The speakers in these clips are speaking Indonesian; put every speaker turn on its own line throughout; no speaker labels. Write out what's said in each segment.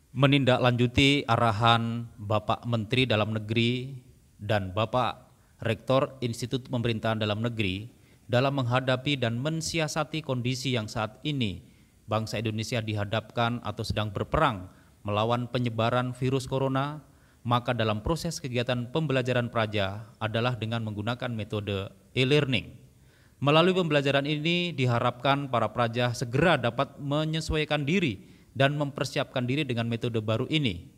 menindaklanjuti arahan Bapak Menteri Dalam Negeri dan Bapak Rektor Institut Pemerintahan Dalam Negeri dalam menghadapi dan mensiasati kondisi yang saat ini bangsa Indonesia dihadapkan atau sedang berperang melawan penyebaran virus corona, maka dalam proses kegiatan pembelajaran praja adalah dengan menggunakan metode e-learning. Melalui pembelajaran ini diharapkan para praja segera dapat menyesuaikan diri dan mempersiapkan diri dengan metode baru ini.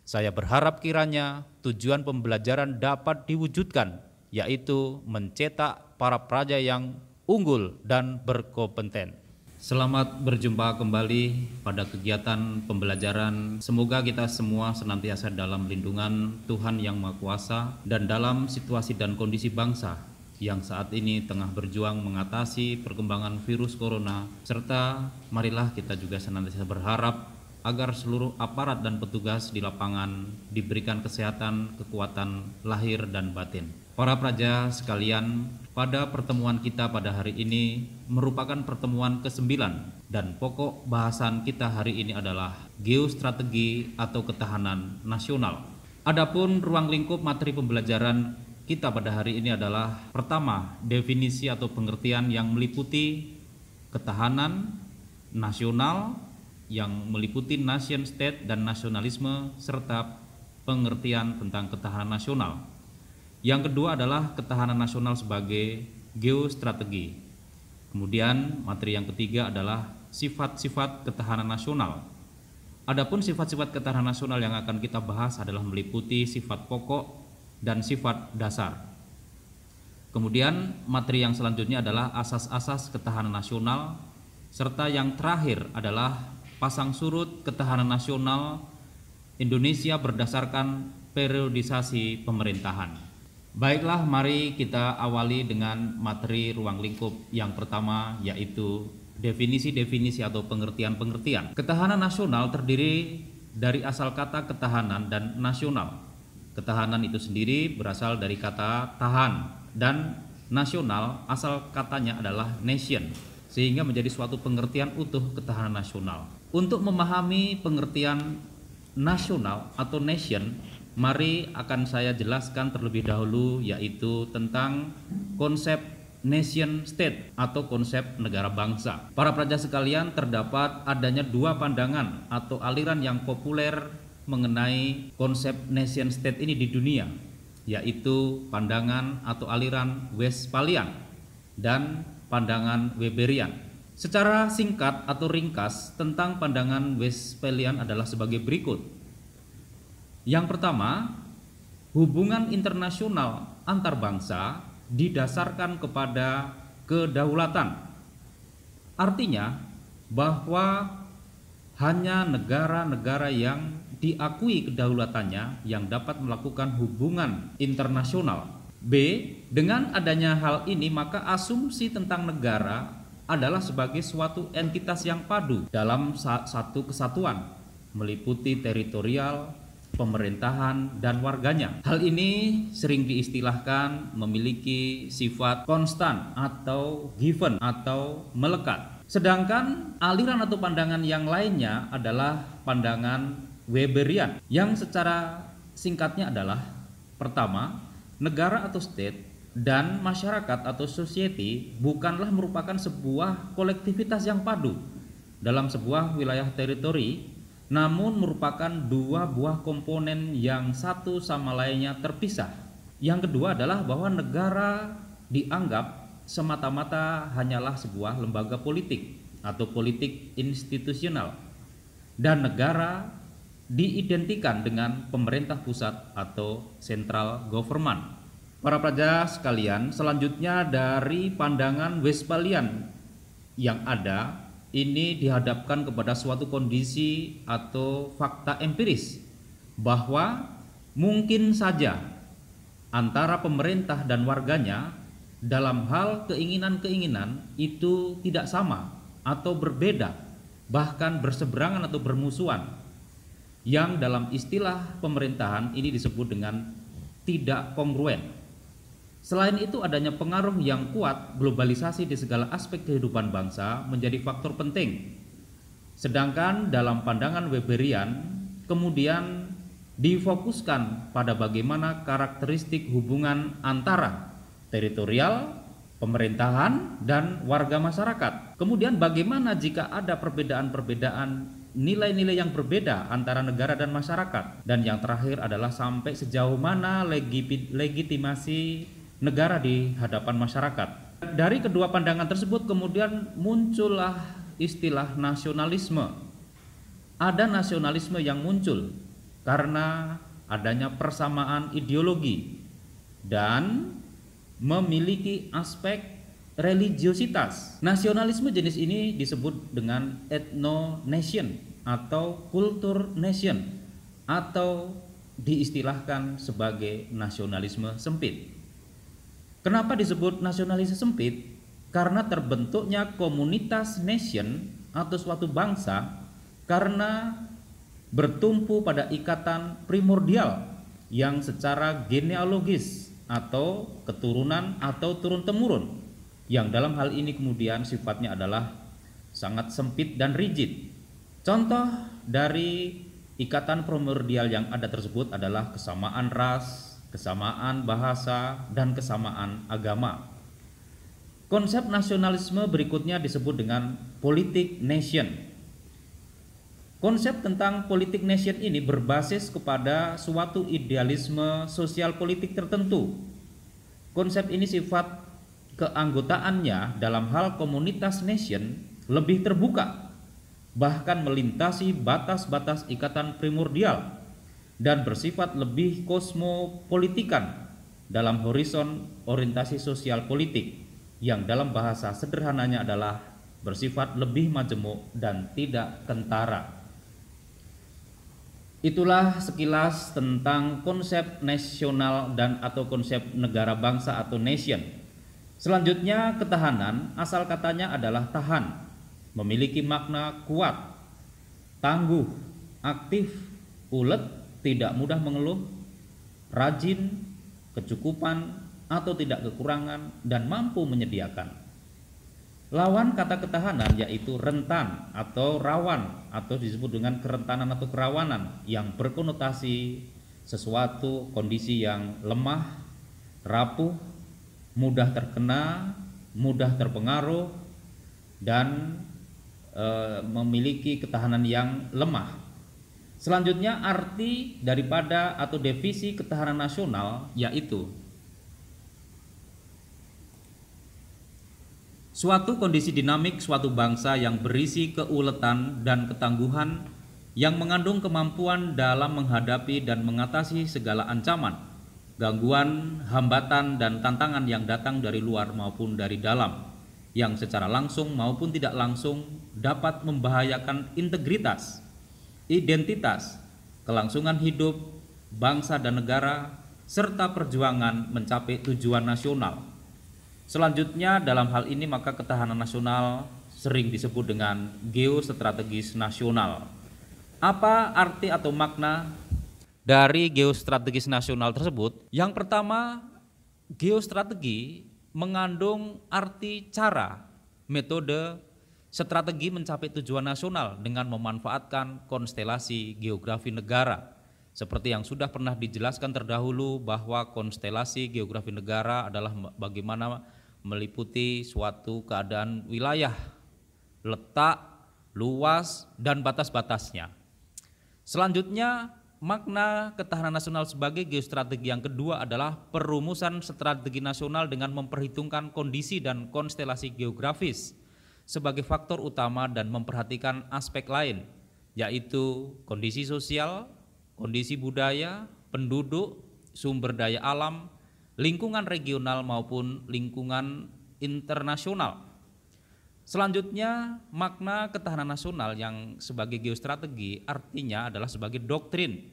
Saya berharap kiranya tujuan pembelajaran dapat diwujudkan, yaitu mencetak para praja yang unggul dan berkompeten. Selamat berjumpa kembali pada kegiatan pembelajaran. Semoga kita semua senantiasa dalam lindungan Tuhan Yang Maha Kuasa dan dalam situasi dan kondisi bangsa yang saat ini tengah berjuang mengatasi perkembangan virus corona, serta marilah kita juga senantiasa berharap agar seluruh aparat dan petugas di lapangan diberikan kesehatan, kekuatan lahir dan batin. Para praja sekalian, pada pertemuan kita pada hari ini merupakan pertemuan ke-9 dan pokok bahasan kita hari ini adalah geostrategi atau ketahanan nasional. Adapun ruang lingkup materi pembelajaran kita pada hari ini adalah pertama, definisi atau pengertian yang meliputi ketahanan nasional, yang meliputi nation state dan nasionalisme, serta pengertian tentang ketahanan nasional. Yang kedua adalah ketahanan nasional sebagai geostrategi. Kemudian materi yang ketiga adalah sifat-sifat ketahanan nasional. Adapun sifat-sifat ketahanan nasional yang akan kita bahas adalah meliputi sifat pokok dan sifat dasar. Kemudian materi yang selanjutnya adalah asas-asas ketahanan nasional, serta yang terakhir adalah pasang surut ketahanan nasional Indonesia berdasarkan periodisasi pemerintahan. Baiklah, mari kita awali dengan materi ruang lingkup yang pertama, yaitu definisi-definisi atau pengertian-pengertian. Ketahanan nasional terdiri dari asal kata ketahanan dan nasional. Ketahanan itu sendiri berasal dari kata tahan, dan nasional asal katanya adalah nation, sehingga menjadi suatu pengertian utuh ketahanan nasional. Untuk memahami pengertian nasional atau nation, mari akan saya jelaskan terlebih dahulu, yaitu tentang konsep nation state atau konsep negara bangsa. Para praja sekalian, terdapat adanya dua pandangan atau aliran yang populer mengenai konsep nation state ini di dunia, yaitu pandangan atau aliran Westphalian dan pandangan Weberian. Secara singkat atau ringkas tentang pandangan Westphalian adalah sebagai berikut. Yang pertama, hubungan internasional antar bangsa didasarkan kepada kedaulatan. Artinya bahwa hanya negara-negara yang diakui kedaulatannya yang dapat melakukan hubungan internasional. B. Dengan adanya hal ini, maka asumsi tentang negara adalah sebagai suatu entitas yang padu dalam satu kesatuan, meliputi teritorial, pemerintahan, dan warganya. Hal ini sering diistilahkan memiliki sifat konstan atau given atau melekat. Sedangkan aliran atau pandangan yang lainnya adalah pandangan Weberian, yang secara singkatnya adalah pertama, negara atau state dan masyarakat atau society bukanlah merupakan sebuah kolektivitas yang padu dalam sebuah wilayah teritori, namun merupakan dua buah komponen yang satu sama lainnya terpisah. Yang kedua adalah bahwa negara dianggap semata-mata hanyalah sebuah lembaga politik atau politik institusional, dan negara diidentikan dengan pemerintah pusat atau central government. Para praja sekalian, selanjutnya dari pandangan Westphalian yang ada, ini dihadapkan kepada suatu kondisi atau fakta empiris bahwa mungkin saja antara pemerintah dan warganya dalam hal keinginan-keinginan itu tidak sama atau berbeda, bahkan berseberangan atau bermusuhan, yang dalam istilah pemerintahan ini disebut dengan tidak kongruen. Selain itu, adanya pengaruh yang kuat globalisasi di segala aspek kehidupan bangsa menjadi faktor penting. Sedangkan dalam pandangan Weberian, kemudian difokuskan pada bagaimana karakteristik hubungan antara teritorial, pemerintahan, dan warga masyarakat. Kemudian bagaimana jika ada perbedaan-perbedaan nilai-nilai yang berbeda antara negara dan masyarakat. Dan yang terakhir adalah sampai sejauh mana legitimasi negara di hadapan masyarakat. Dari kedua pandangan tersebut kemudian muncullah istilah nasionalisme. Ada nasionalisme yang muncul karena adanya persamaan ideologi dan memiliki aspek religiositas. Nasionalisme jenis ini disebut dengan ethno-nation atau culture nation atau diistilahkan sebagai nasionalisme sempit. Kenapa disebut nasionalisme sempit? Karena terbentuknya komunitas nation atau suatu bangsa karena bertumpu pada ikatan primordial yang secara genealogis atau keturunan atau turun-temurun, yang dalam hal ini kemudian sifatnya adalah sangat sempit dan rigid. Contoh dari ikatan primordial yang ada tersebut adalah kesamaan ras, kesamaan bahasa, dan kesamaan agama. Konsep nasionalisme berikutnya disebut dengan politik nation. Konsep tentang politik nation ini berbasis kepada suatu idealisme sosial politik tertentu. Konsep ini sifat keanggotaannya dalam hal komunitas nation lebih terbuka, bahkan melintasi batas-batas ikatan primordial dan bersifat lebih kosmopolitikan dalam horizon orientasi sosial politik yang dalam bahasa sederhananya adalah bersifat lebih majemuk dan tidak kentara. Itulah sekilas tentang konsep nasional dan atau konsep negara bangsa atau nation. Selanjutnya ketahanan, asal katanya adalah tahan, memiliki makna kuat, tangguh, aktif, ulet, tidak mudah mengeluh, rajin, kecukupan atau tidak kekurangan, dan mampu menyediakan. Lawan kata ketahanan yaitu rentan atau rawan atau disebut dengan kerentanan atau kerawanan yang berkonotasi sesuatu kondisi yang lemah, rapuh, mudah terkena, mudah terpengaruh, dan memiliki ketahanan yang lemah. Selanjutnya arti daripada atau definisi ketahanan nasional yaitu suatu kondisi dinamik suatu bangsa yang berisi keuletan dan ketangguhan yang mengandung kemampuan dalam menghadapi dan mengatasi segala ancaman, gangguan, hambatan, dan tantangan yang datang dari luar maupun dari dalam, yang secara langsung maupun tidak langsung dapat membahayakan integritas, identitas, kelangsungan hidup, bangsa dan negara, serta perjuangan mencapai tujuan nasional. Selanjutnya dalam hal ini maka ketahanan nasional sering disebut dengan geostrategis nasional. Apa arti atau makna dari geostrategis nasional tersebut? Yang pertama, geostrategi mengandung arti cara, metode, strategi mencapai tujuan nasional dengan memanfaatkan konstelasi geografi negara. Seperti yang sudah pernah dijelaskan terdahulu bahwa konstelasi geografi negara adalah bagaimana meliputi suatu keadaan wilayah, letak, luas, dan batas-batasnya. Selanjutnya, makna ketahanan nasional sebagai geostrategi yang kedua adalah perumusan strategi nasional dengan memperhitungkan kondisi dan konstelasi geografis sebagai faktor utama dan memperhatikan aspek lain, yaitu kondisi sosial, kondisi budaya, penduduk, sumber daya alam, lingkungan regional maupun lingkungan internasional. Selanjutnya, makna ketahanan nasional yang sebagai geostrategi artinya adalah sebagai doktrin,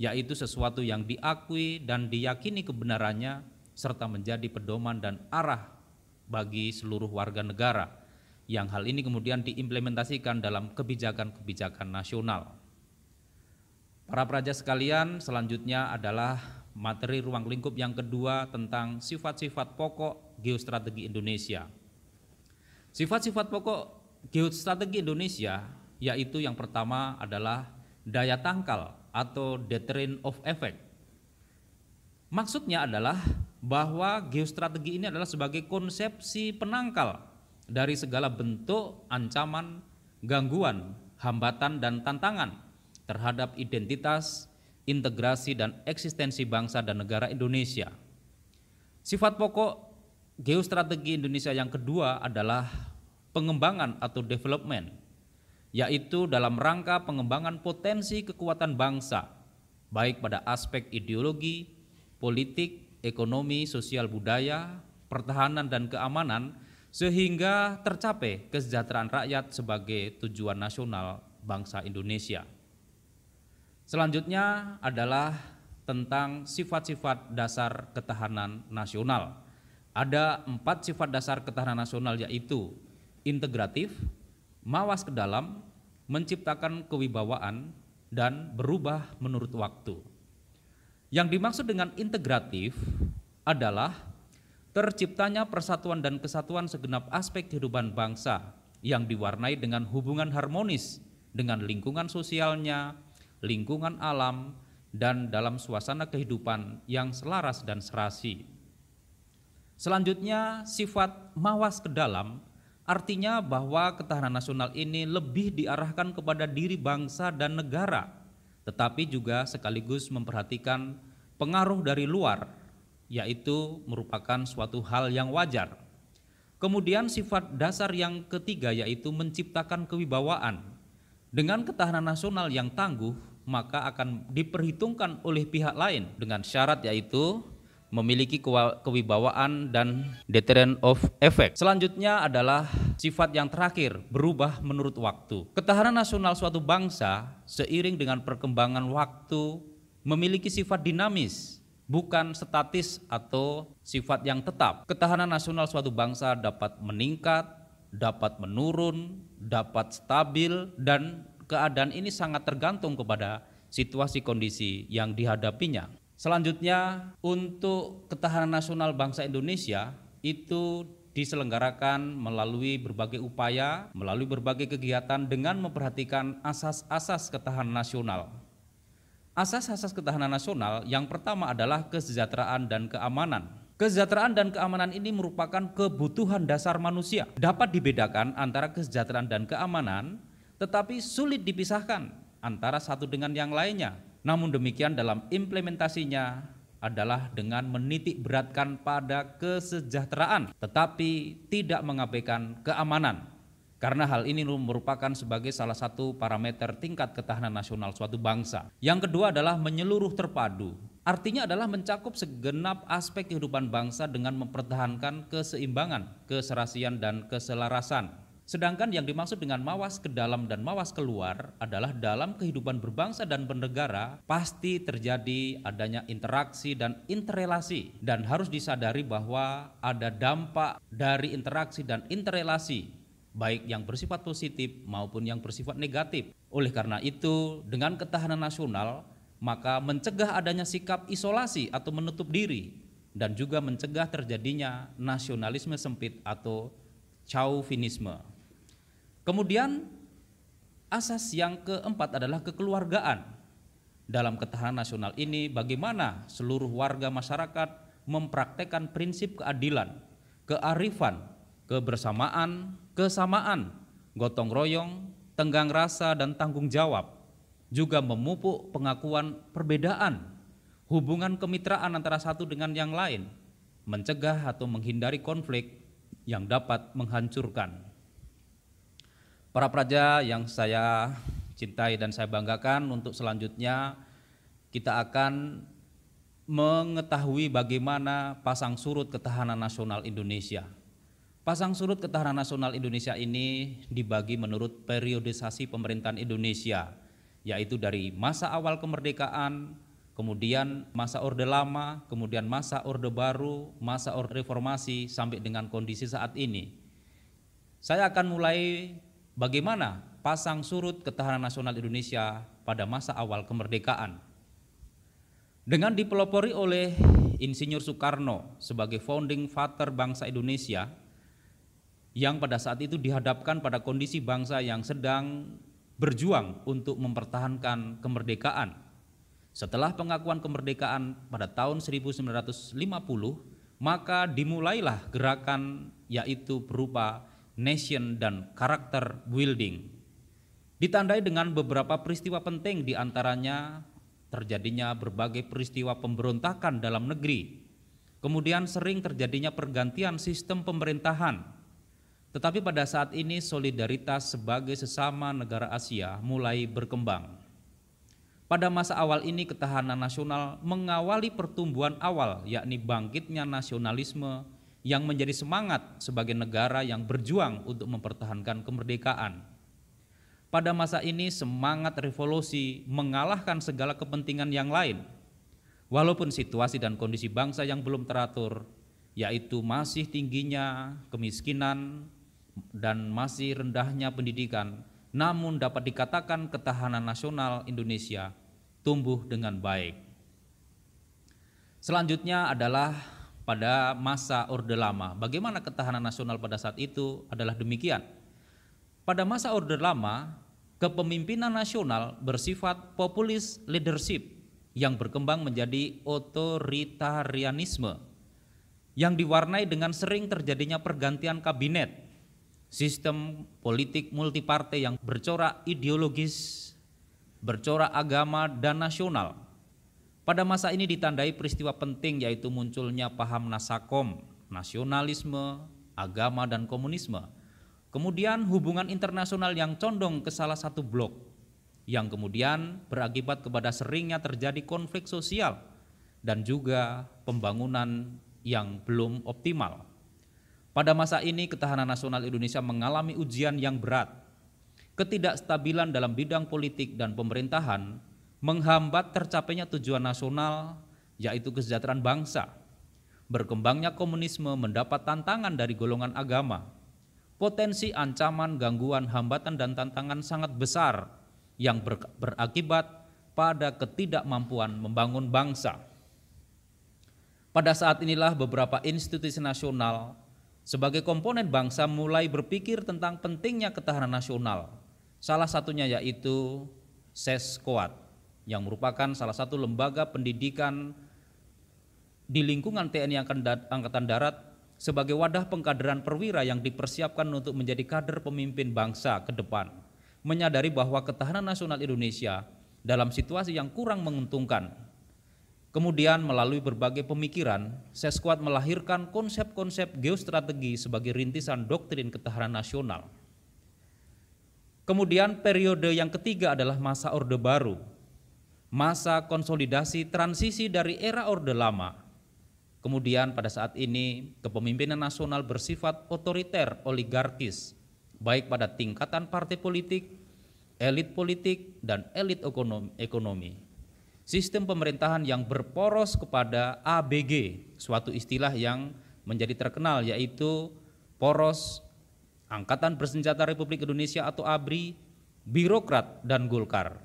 yaitu sesuatu yang diakui dan diyakini kebenarannya serta menjadi pedoman dan arah bagi seluruh warga negara, yang hal ini kemudian diimplementasikan dalam kebijakan-kebijakan nasional. Para peraja sekalian, selanjutnya adalah materi ruang lingkup yang kedua tentang sifat-sifat pokok geostrategi Indonesia. Sifat-sifat pokok geostrategi Indonesia yaitu yang pertama adalah daya tangkal atau deterrent of effect. Maksudnya adalah bahwa geostrategi ini adalah sebagai konsepsi penangkal dari segala bentuk ancaman, gangguan, hambatan dan tantangan terhadap identitas, integrasi dan eksistensi bangsa dan negara Indonesia. Sifat pokok geostrategi Indonesia yang kedua adalah pengembangan atau development, yaitu dalam rangka pengembangan potensi kekuatan bangsa, baik pada aspek ideologi, politik, ekonomi, sosial budaya, pertahanan dan keamanan, sehingga tercapai kesejahteraan rakyat sebagai tujuan nasional bangsa Indonesia. Selanjutnya adalah tentang sifat-sifat dasar ketahanan nasional. Ada 4 sifat dasar ketahanan nasional, yaitu integratif, mawas ke dalam, menciptakan kewibawaan, dan berubah menurut waktu. Yang dimaksud dengan integratif adalah terciptanya persatuan dan kesatuan segenap aspek kehidupan bangsa yang diwarnai dengan hubungan harmonis dengan lingkungan sosialnya, lingkungan alam, dan dalam suasana kehidupan yang selaras dan serasi. Selanjutnya, sifat mawas ke dalam artinya bahwa ketahanan nasional ini lebih diarahkan kepada diri bangsa dan negara, tetapi juga sekaligus memperhatikan pengaruh dari luar, yaitu merupakan suatu hal yang wajar. Kemudian sifat dasar yang ketiga yaitu menciptakan kewibawaan. Dengan ketahanan nasional yang tangguh, maka akan diperhitungkan oleh pihak lain dengan syarat yaitu memiliki kewibawaan dan deterrent of effect. Selanjutnya adalah sifat yang terakhir, berubah menurut waktu. Ketahanan nasional suatu bangsa seiring dengan perkembangan waktu memiliki sifat dinamis, bukan statis atau sifat yang tetap. Ketahanan nasional suatu bangsa dapat meningkat, dapat menurun, dapat stabil, dan keadaan ini sangat tergantung kepada situasi kondisi yang dihadapinya. Selanjutnya, untuk ketahanan nasional bangsa Indonesia itu diselenggarakan melalui berbagai upaya, melalui berbagai kegiatan dengan memperhatikan asas-asas ketahanan nasional. Asas-asas ketahanan nasional yang pertama adalah kesejahteraan dan keamanan. Kesejahteraan dan keamanan ini merupakan kebutuhan dasar manusia. Dapat dibedakan antara kesejahteraan dan keamanan, tetapi sulit dipisahkan antara satu dengan yang lainnya. Namun demikian dalam implementasinya adalah dengan menitik beratkan pada kesejahteraan, tetapi tidak mengabaikan keamanan. Karena hal ini merupakan sebagai salah satu parameter tingkat ketahanan nasional suatu bangsa. Yang kedua adalah menyeluruh terpadu. Artinya adalah mencakup segenap aspek kehidupan bangsa dengan mempertahankan keseimbangan, keserasian, dan keselarasan. Sedangkan yang dimaksud dengan mawas ke dalam dan mawas keluar adalah dalam kehidupan berbangsa dan bernegara pasti terjadi adanya interaksi dan interrelasi, dan harus disadari bahwa ada dampak dari interaksi dan interrelasi baik yang bersifat positif maupun yang bersifat negatif. Oleh karena itu, dengan ketahanan nasional maka mencegah adanya sikap isolasi atau menutup diri, dan juga mencegah terjadinya nasionalisme sempit atau chauvinisme. Kemudian asas yang keempat adalah kekeluargaan. Dalam ketahanan nasional ini bagaimana seluruh warga masyarakat mempraktekkan prinsip keadilan, kearifan, kebersamaan, kesamaan, gotong royong, tenggang rasa dan tanggung jawab, juga memupuk pengakuan perbedaan, hubungan kemitraan antara satu dengan yang lain, mencegah atau menghindari konflik yang dapat menghancurkan. Para praja yang saya cintai dan saya banggakan, untuk selanjutnya kita akan mengetahui bagaimana pasang surut ketahanan nasional Indonesia. Pasang surut ketahanan nasional Indonesia ini dibagi menurut periodisasi pemerintahan Indonesia, yaitu dari masa awal kemerdekaan, kemudian masa Orde Lama, kemudian masa Orde Baru, masa Orde Reformasi, sampai dengan kondisi saat ini. Saya akan mulai bagaimana pasang surut ketahanan nasional Indonesia pada masa awal kemerdekaan. Dengan dipelopori oleh Insinyur Soekarno sebagai founding father bangsa Indonesia, yang pada saat itu dihadapkan pada kondisi bangsa yang sedang berjuang untuk mempertahankan kemerdekaan. Setelah pengakuan kemerdekaan pada tahun 1950, maka dimulailah gerakan yaitu berupa nation dan karakter building. Ditandai dengan beberapa peristiwa penting, diantaranya terjadinya berbagai peristiwa pemberontakan dalam negeri, kemudian sering terjadinya pergantian sistem pemerintahan. Tetapi pada saat ini solidaritas sebagai sesama negara Asia mulai berkembang. Pada masa awal ini ketahanan nasional mengawali pertumbuhan awal, yakni bangkitnya nasionalisme yang menjadi semangat sebagai negara yang berjuang untuk mempertahankan kemerdekaan. Pada masa ini semangat revolusi mengalahkan segala kepentingan yang lain. Walaupun situasi dan kondisi bangsa yang belum teratur, yaitu masih tingginya kemiskinan dan masih rendahnya pendidikan, namun dapat dikatakan ketahanan nasional Indonesia tumbuh dengan baik. Selanjutnya adalah pada masa Orde Lama. Bagaimana ketahanan nasional pada saat itu adalah demikian. Pada masa Orde Lama, kepemimpinan nasional bersifat populis leadership yang berkembang menjadi otoritarianisme yang diwarnai dengan sering terjadinya pergantian kabinet, sistem politik multipartai yang bercorak ideologis, bercorak agama dan nasional. Pada masa ini ditandai peristiwa penting, yaitu munculnya paham nasakom, nasionalisme, agama dan komunisme. Kemudian hubungan internasional yang condong ke salah satu blok, yang kemudian berakibat kepada seringnya terjadi konflik sosial dan juga pembangunan yang belum optimal. Pada masa ini ketahanan nasional Indonesia mengalami ujian yang berat. Ketidakstabilan dalam bidang politik dan pemerintahan menghambat tercapainya tujuan nasional, yaitu kesejahteraan bangsa. Berkembangnya komunisme mendapat tantangan dari golongan agama. Potensi ancaman, gangguan, hambatan dan tantangan sangat besar yang berakibat pada ketidakmampuan membangun bangsa. Pada saat inilah beberapa institusi nasional sebagai komponen bangsa mulai berpikir tentang pentingnya ketahanan nasional. Salah satunya yaitu Seskoat, yang merupakan salah satu lembaga pendidikan di lingkungan TNI Angkatan Darat sebagai wadah pengkaderan perwira yang dipersiapkan untuk menjadi kader pemimpin bangsa ke depan, menyadari bahwa ketahanan nasional Indonesia dalam situasi yang kurang menguntungkan. Kemudian melalui berbagai pemikiran, Seskoat melahirkan konsep-konsep geostrategi sebagai rintisan doktrin ketahanan nasional. Kemudian periode yang ketiga adalah masa Orde Baru, masa konsolidasi transisi dari era Orde Lama. Kemudian pada saat ini kepemimpinan nasional bersifat otoriter oligarkis, baik pada tingkatan partai politik, politik, dan elit ekonomi. Sistem pemerintahan yang berporos kepada ABG, suatu istilah yang menjadi terkenal, yaitu poros Angkatan Bersenjata Republik Indonesia atau ABRI, birokrat, dan Golkar.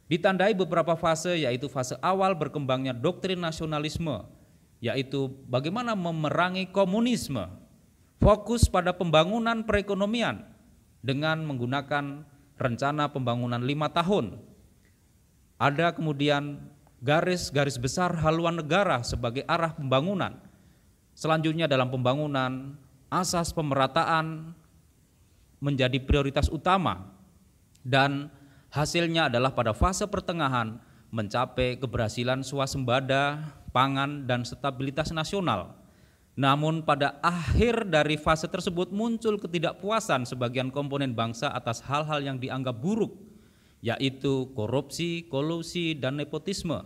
Ditandai beberapa fase, yaitu fase awal berkembangnya doktrin nasionalisme, yaitu bagaimana memerangi komunisme, fokus pada pembangunan perekonomian dengan menggunakan rencana pembangunan 5 tahun. Ada kemudian garis-garis besar haluan negara sebagai arah pembangunan. Selanjutnya dalam pembangunan, asas pemerataan menjadi prioritas utama dan hasilnya adalah pada fase pertengahan mencapai keberhasilan swasembada, pangan, dan stabilitas nasional. Namun pada akhir dari fase tersebut muncul ketidakpuasan sebagian komponen bangsa atas hal-hal yang dianggap buruk, yaitu korupsi, kolusi, dan nepotisme,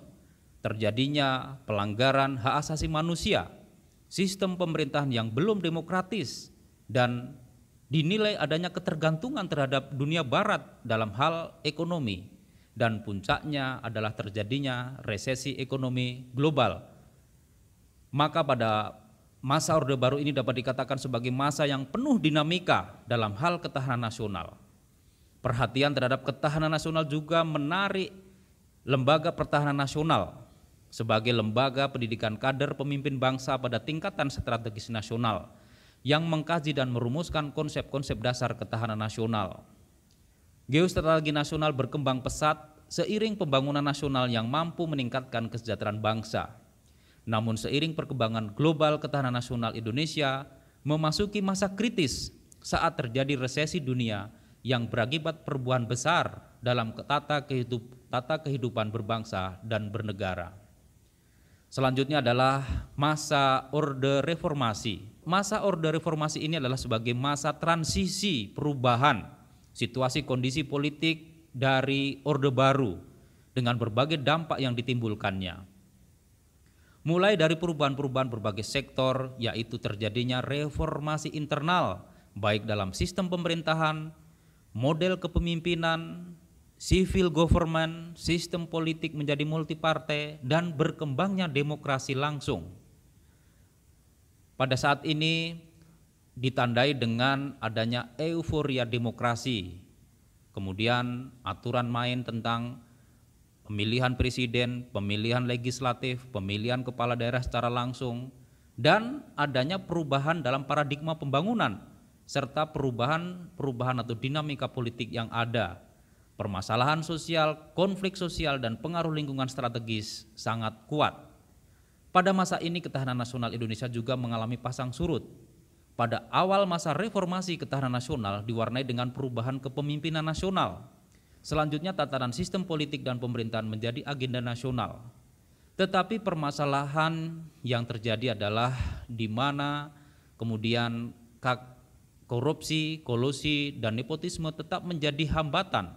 terjadinya pelanggaran hak asasi manusia, sistem pemerintahan yang belum demokratis, dan dinilai adanya ketergantungan terhadap dunia barat dalam hal ekonomi, dan puncaknya adalah terjadinya resesi ekonomi global. Maka pada masa Orde Baru ini dapat dikatakan sebagai masa yang penuh dinamika dalam hal ketahanan nasional. Perhatian terhadap ketahanan nasional juga menarik Lembaga Pertahanan Nasional sebagai lembaga pendidikan kader pemimpin bangsa pada tingkatan strategis nasional yang mengkaji dan merumuskan konsep-konsep dasar ketahanan nasional. Geostrategi nasional berkembang pesat seiring pembangunan nasional yang mampu meningkatkan kesejahteraan bangsa. Namun seiring perkembangan global, ketahanan nasional Indonesia memasuki masa kritis saat terjadi resesi dunia yang berakibat perubahan besar dalam tata kehidupan berbangsa dan bernegara. Selanjutnya adalah masa Orde Reformasi. Masa Orde Reformasi ini adalah sebagai masa transisi perubahan situasi kondisi politik dari Orde Baru dengan berbagai dampak yang ditimbulkannya. Mulai dari perubahan-perubahan berbagai sektor, yaitu terjadinya reformasi internal, baik dalam sistem pemerintahan, model kepemimpinan, civil government, sistem politik menjadi multipartai, dan berkembangnya demokrasi langsung. Pada saat ini ditandai dengan adanya euforia demokrasi, kemudian aturan main tentang pemilihan presiden, pemilihan legislatif, pemilihan kepala daerah secara langsung, dan adanya perubahan dalam paradigma pembangunan, serta perubahan atau dinamika politik yang ada. Permasalahan sosial, konflik sosial, dan pengaruh lingkungan strategis sangat kuat. Pada masa ini ketahanan nasional Indonesia juga mengalami pasang surut. Pada awal masa reformasi, ketahanan nasional diwarnai dengan perubahan kepemimpinan nasional. Selanjutnya tatanan sistem politik dan pemerintahan menjadi agenda nasional. Tetapi permasalahan yang terjadi adalah di mana kemudian korupsi, kolusi, dan nepotisme tetap menjadi hambatan.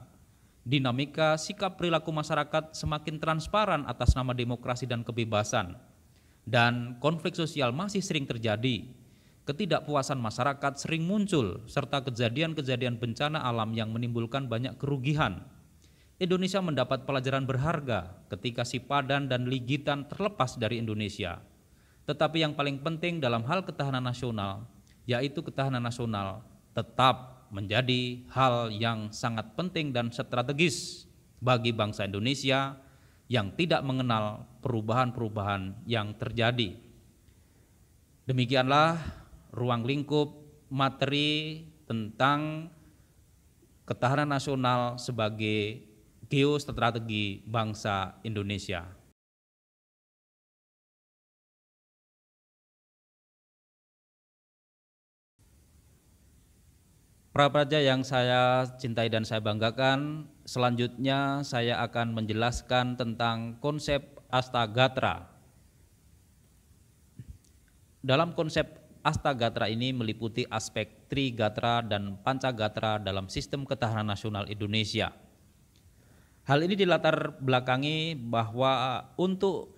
Dinamika sikap perilaku masyarakat semakin transparan atas nama demokrasi dan kebebasan. Dan konflik sosial masih sering terjadi. Ketidakpuasan masyarakat sering muncul, serta kejadian-kejadian bencana alam yang menimbulkan banyak kerugian. Indonesia mendapat pelajaran berharga ketika Sipadan dan Ligitan terlepas dari Indonesia. Tetapi yang paling penting dalam hal ketahanan nasional, yaitu ketahanan nasional tetap menjadi hal yang sangat penting dan strategis bagi bangsa Indonesia yang tidak mengenal perubahan-perubahan yang terjadi. Demikianlah ruang lingkup materi tentang ketahanan nasional sebagai geostrategi bangsa Indonesia. Prapraja yang saya cintai dan saya banggakan, selanjutnya saya akan menjelaskan tentang konsep Astagatra. Dalam konsep Astagatra ini meliputi aspek Trigatra dan Pancagatra dalam sistem ketahanan nasional Indonesia. Hal ini dilatar belakangi bahwa untuk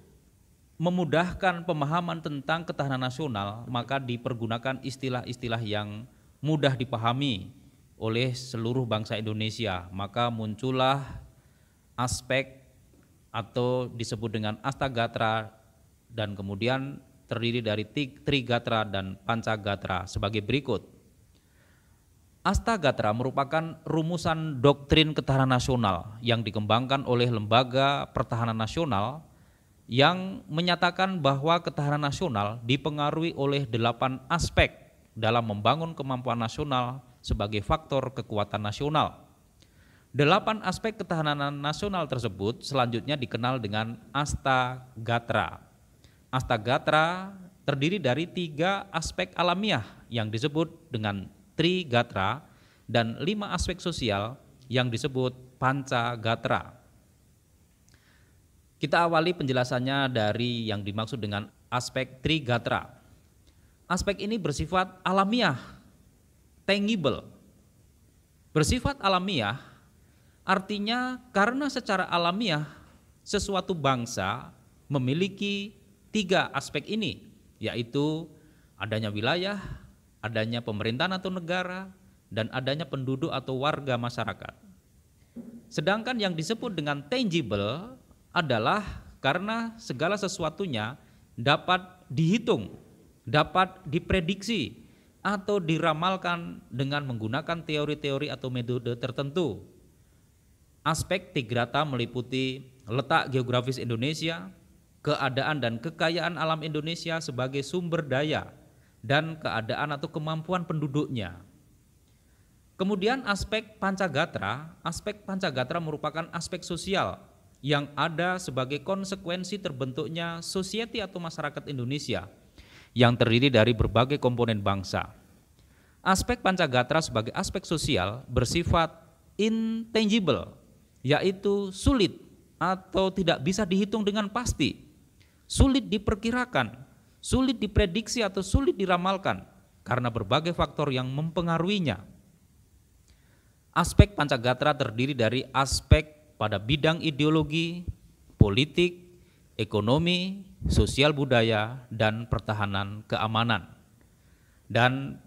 memudahkan pemahaman tentang ketahanan nasional, maka dipergunakan istilah-istilah yang mudah dipahami oleh seluruh bangsa Indonesia. Maka muncullah aspek atau disebut dengan Astagatra dan kemudian terdiri dari Trigatra dan Pancagatra sebagai berikut. Astagatra merupakan rumusan doktrin ketahanan nasional yang dikembangkan oleh Lembaga Pertahanan Nasional yang menyatakan bahwa ketahanan nasional dipengaruhi oleh 8 aspek dalam membangun kemampuan nasional sebagai faktor kekuatan nasional. 8 aspek ketahanan nasional tersebut selanjutnya dikenal dengan Astagatra. Astagatra terdiri dari 3 aspek alamiah yang disebut dengan Trigatra dan 5 aspek sosial yang disebut Pancagatra. Kita awali penjelasannya dari yang dimaksud dengan aspek Trigatra. Aspek ini bersifat alamiah, tangible. Bersifat alamiah artinya karena secara alamiah sesuatu bangsa memiliki 3 aspek ini, yaitu adanya wilayah, adanya pemerintahan atau negara, dan adanya penduduk atau warga masyarakat. Sedangkan yang disebut dengan tangible adalah karena segala sesuatunya dapat dihitung, dapat diprediksi, atau diramalkan dengan menggunakan teori-teori atau metode tertentu. Aspek Trigrata meliputi letak geografis Indonesia, keadaan dan kekayaan alam Indonesia sebagai sumber daya, dan keadaan atau kemampuan penduduknya. Kemudian aspek Pancagatra merupakan aspek sosial yang ada sebagai konsekuensi terbentuknya society atau masyarakat Indonesia yang terdiri dari berbagai komponen bangsa. Aspek Pancagatra sebagai aspek sosial bersifat intangible, yaitu sulit atau tidak bisa dihitung dengan pasti, sulit diperkirakan, sulit diprediksi atau sulit diramalkan karena berbagai faktor yang mempengaruhinya. Aspek Pancagatra terdiri dari aspek pada bidang ideologi, politik, ekonomi, sosial budaya, dan pertahanan keamanan. Dan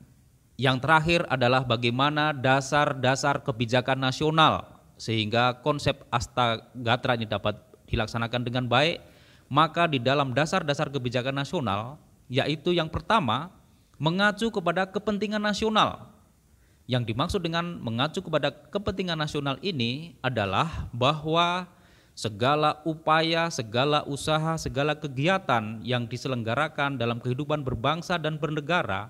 yang terakhir adalah bagaimana dasar-dasar kebijakan nasional sehingga konsep Astagatra ini dapat dilaksanakan dengan baik. Maka di dalam dasar-dasar kebijakan nasional, yaitu yang pertama mengacu kepada kepentingan nasional. Yang dimaksud dengan mengacu kepada kepentingan nasional ini adalah bahwa segala upaya, segala usaha, segala kegiatan yang diselenggarakan dalam kehidupan berbangsa dan bernegara,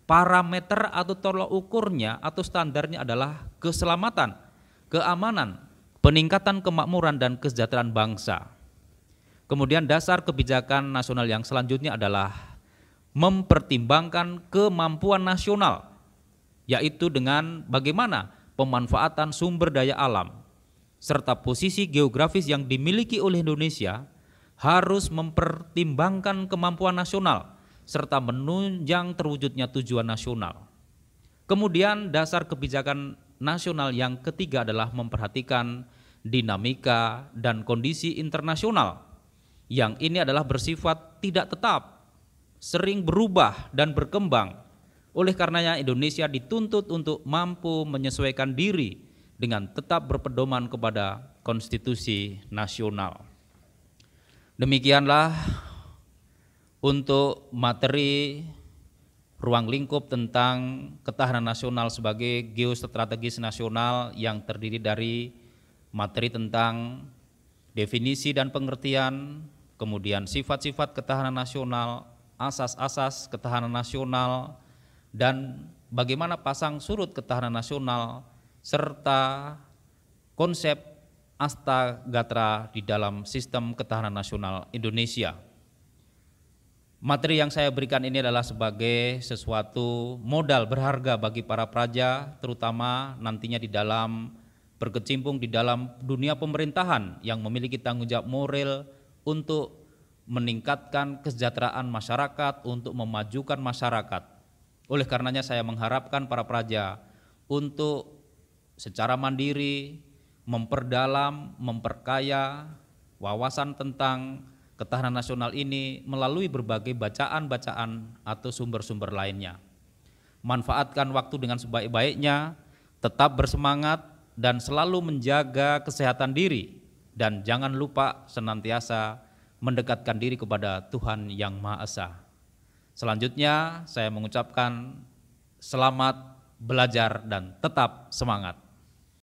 parameter atau tolak ukurnya atau standarnya adalah keselamatan, keamanan, peningkatan kemakmuran dan kesejahteraan bangsa. Kemudian dasar kebijakan nasional yang selanjutnya adalah mempertimbangkan kemampuan nasional, yaitu dengan bagaimana pemanfaatan sumber daya alam, serta posisi geografis yang dimiliki oleh Indonesia harus mempertimbangkan kemampuan nasional, serta menunjang terwujudnya tujuan nasional. Kemudian dasar kebijakan nasional yang ketiga adalah memperhatikan dinamika dan kondisi internasional, yang ini adalah bersifat tidak tetap, sering berubah dan berkembang. Oleh karenanya Indonesia dituntut untuk mampu menyesuaikan diri dengan tetap berpedoman kepada konstitusi nasional. Demikianlah untuk materi ruang lingkup tentang ketahanan nasional sebagai geostrategis nasional yang terdiri dari materi tentang definisi dan pengertian, kemudian sifat-sifat ketahanan nasional, asas-asas ketahanan nasional, dan bagaimana pasang surut ketahanan nasional, serta konsep Astagatra di dalam sistem ketahanan nasional Indonesia. Materi yang saya berikan ini adalah sebagai sesuatu modal berharga bagi para praja, terutama nantinya di dalam berkecimpung di dalam dunia pemerintahan yang memiliki tanggung jawab moral untuk meningkatkan kesejahteraan masyarakat, untuk memajukan masyarakat. Oleh karenanya saya mengharapkan para praja untuk secara mandiri memperdalam, memperkaya wawasan tentang ketahanan nasional ini melalui berbagai bacaan-bacaan atau sumber-sumber lainnya. Manfaatkan waktu dengan sebaik-baiknya, tetap bersemangat dan selalu menjaga kesehatan diri, dan jangan lupa senantiasa mendekatkan diri kepada Tuhan Yang Maha Esa. Selanjutnya saya mengucapkan selamat belajar dan tetap semangat.